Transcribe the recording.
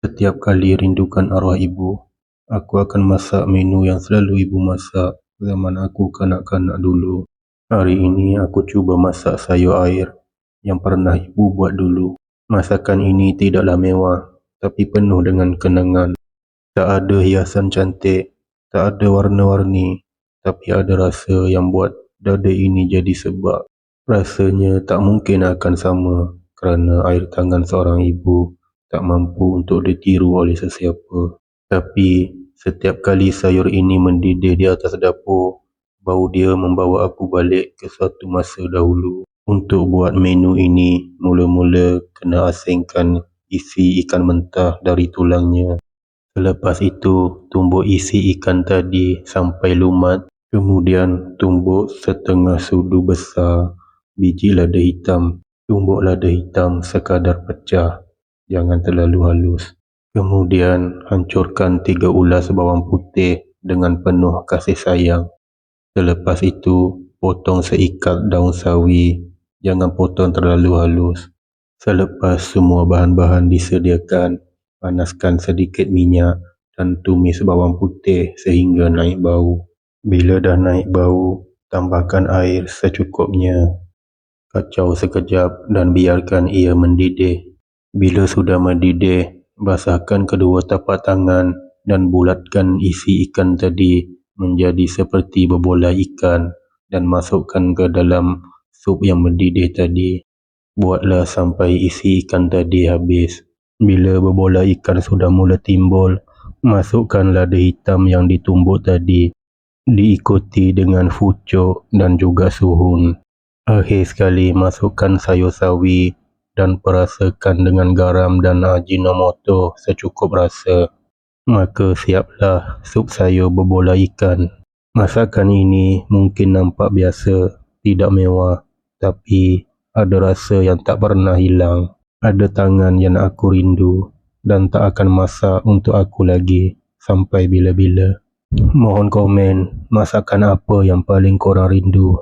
Setiap kali rindukan arwah ibu, aku akan masak menu yang selalu ibu masak zaman aku kanak-kanak dulu. Hari ini aku cuba masak sayur air yang pernah ibu buat dulu. Masakan ini tidaklah mewah, tapi penuh dengan kenangan. Tak ada hiasan cantik, tak ada warna-warni, tapi ada rasa yang buat dada ini jadi sebab. Rasanya tak mungkin akan sama kerana air tangan seorang ibu tak mampu untuk ditiru oleh sesiapa. Tapi setiap kali sayur ini mendidih di atas dapur, bau dia membawa aku balik ke suatu masa dahulu. Untuk buat menu ini, mula-mula kena asingkan isi ikan mentah dari tulangnya. Selepas itu, tumbuk isi ikan tadi sampai lumat. Kemudian tumbuk setengah sudu besar biji lada hitam. Tumbuk lada hitam sekadar pecah, jangan terlalu halus. Kemudian hancurkan 3 ulas bawang putih dengan penuh kasih sayang. Selepas itu, potong seikat daun sawi, jangan potong terlalu halus. Selepas semua bahan-bahan disediakan, panaskan sedikit minyak dan tumis bawang putih sehingga naik bau. Bila dah naik bau, tambahkan air secukupnya. Kacau sekejap dan biarkan ia mendidih. Bila sudah mendidih, basahkan kedua tapak tangan dan bulatkan isi ikan tadi menjadi seperti berbola ikan dan masukkan ke dalam sup yang mendidih tadi. Buatlah sampai isi ikan tadi habis. Bila berbola ikan sudah mula timbul, masukkan lada hitam yang ditumbuk tadi, diikuti dengan fucuk dan juga suhun. Akhir sekali masukkan sayur sawi dan perasakan dengan garam dan ajinomoto secukup rasa. Maka siaplah sup sayur berbola ikan. Masakan ini mungkin nampak biasa, tidak mewah, tapi ada rasa yang tak pernah hilang. Ada tangan yang aku rindu dan tak akan masak untuk aku lagi sampai bila-bila. Mohon komen, masakan apa yang paling korang rindu?